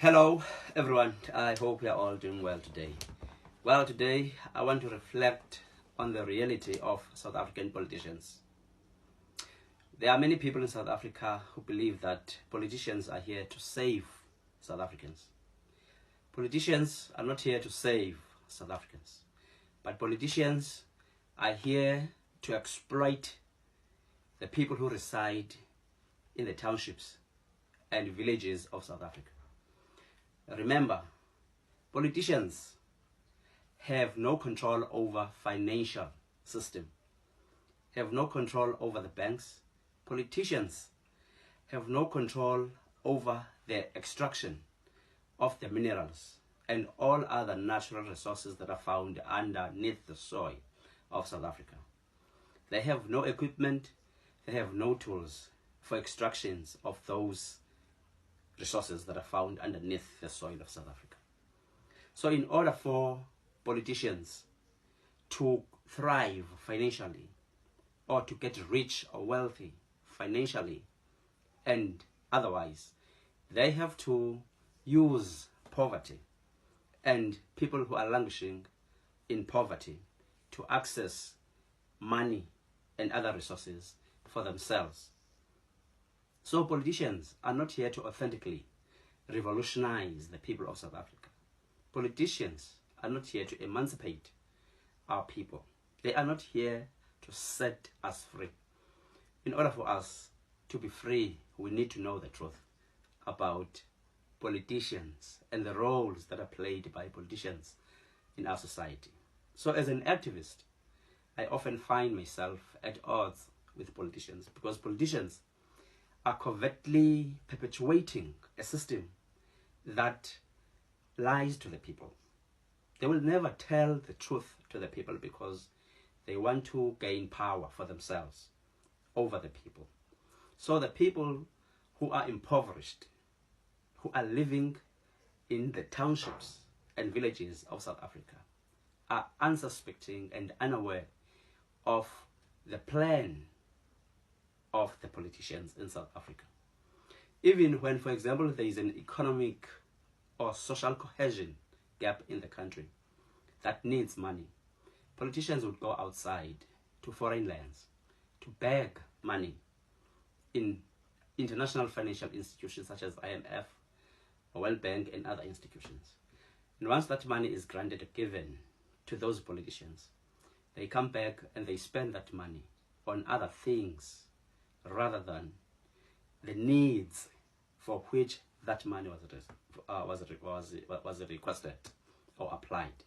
Hello, everyone. I hope we are all doing well today. Well, today I want to reflect on the reality of South African politicians. There are many people in South Africa who believe that politicians are here to save South Africans. Politicians are not here to save South Africans, but politicians are here to exploit the people who reside in the townships and villages of South Africa. Remember, politicians have no control over financial system, have no control over the banks. Politicians have no control over the extraction of the minerals and all other natural resources that are found underneath the soil of South Africa. They have no equipment, they have no tools for extractions of those resources that are found underneath the soil of South Africa. So in order for politicians to thrive financially, or to get rich or wealthy financially and otherwise, they have to use poverty and people who are languishing in poverty to access money and other resources for themselves. So politicians are not here to authentically revolutionize the people of South Africa. Politicians are not here to emancipate our people. They are not here to set us free. In order for us to be free, we need to know the truth about politicians and the roles that are played by politicians in our society. So as an activist, I often find myself at odds with politicians because politicians are covertly perpetuating a system that lies to the people. They will never tell the truth to the people because they want to gain power for themselves over the people. So the people who are impoverished, who are living in the townships and villages of South Africa, are unsuspecting and unaware of the plan of the politicians in South Africa. Even when, for example, there is an economic or social cohesion gap in the country that needs money, politicians would go outside to foreign lands to beg money in international financial institutions such as IMF, World Bank, and other institutions. And once that money is granted or given to those politicians, they come back and they spend that money on other things rather than the needs for which that money was requested or applied.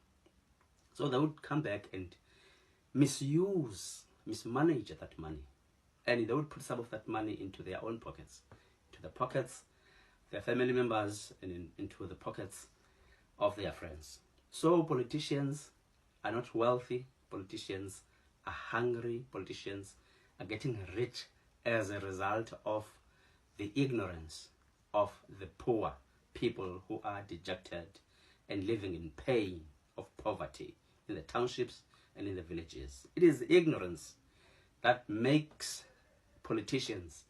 So they would come back and mismanage that money, and they would put some of that money into their own pockets, to the pockets of their family members, and into the pockets of their friends. So politicians are not wealthy, politicians are hungry, politicians are getting rich as a result of the ignorance of the poor people who are dejected and living in pain of poverty in the townships and in the villages. It is ignorance that makes politicians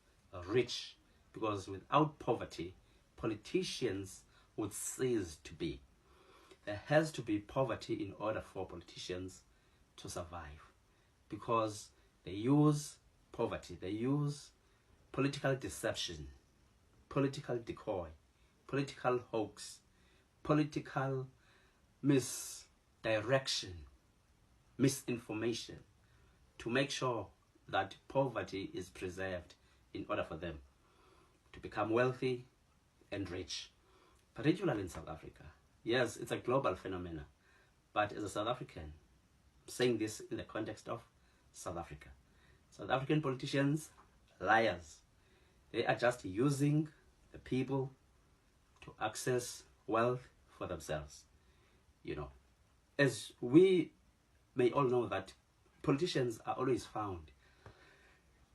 rich, because without poverty, politicians would cease to be. There has to be poverty in order for politicians to survive, because they use poverty, they use political deception, political decoy, political hoax, political misdirection, misinformation to make sure that poverty is preserved in order for them to become wealthy and rich, particularly in South Africa. Yes, it's a global phenomenon, but as a South African, I'm saying this in the context of South Africa. South African politicians, liars. They are just using the people to access wealth for themselves. As we may all know that politicians are always found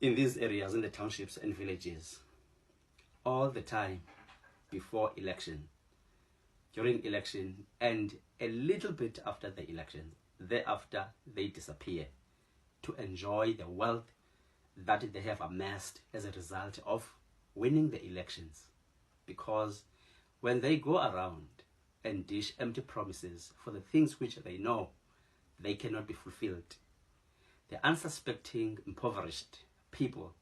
in these areas, in the townships and villages, all the time before election, during election, and a little bit after the election. Thereafter, they disappear to enjoy the wealth that they have amassed as a result of winning the elections, because when they go around and dish empty promises for the things which they know they cannot be fulfilled, the unsuspecting, impoverished people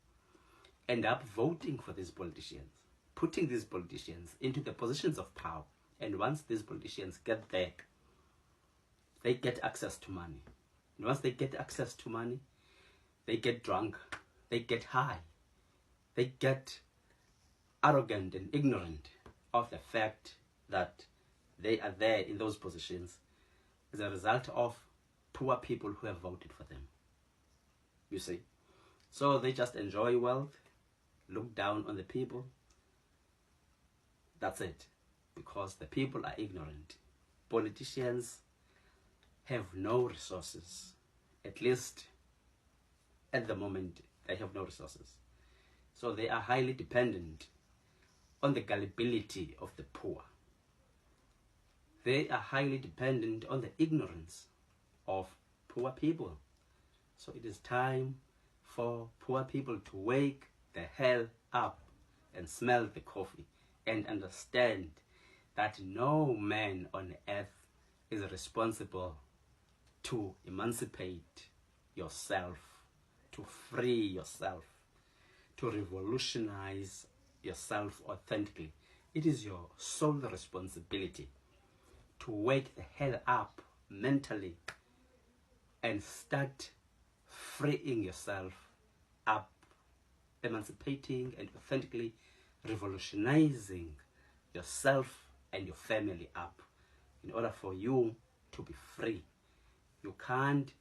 end up voting for these politicians, putting these politicians into the positions of power. And once these politicians get there, they get access to money. And once they get access to money, they get drunk, they get high, they get arrogant and ignorant of the fact that they are there in those positions as a result of poor people who have voted for them. You see? So they just enjoy wealth, look down on the people. That's it. Because the people are ignorant. Politicians have no resources. At least at the moment, they have no resources. So they are highly dependent on the gullibility of the poor. They are highly dependent on the ignorance of poor people. So it is time for poor people to wake the hell up and smell the coffee and understand that no man on earth is responsible to emancipate yourself, to free yourself, to revolutionize yourself authentically. It is your sole responsibility to wake the hell up mentally and start freeing yourself up, emancipating and authentically revolutionizing yourself and your family up in order for you to be free. You can't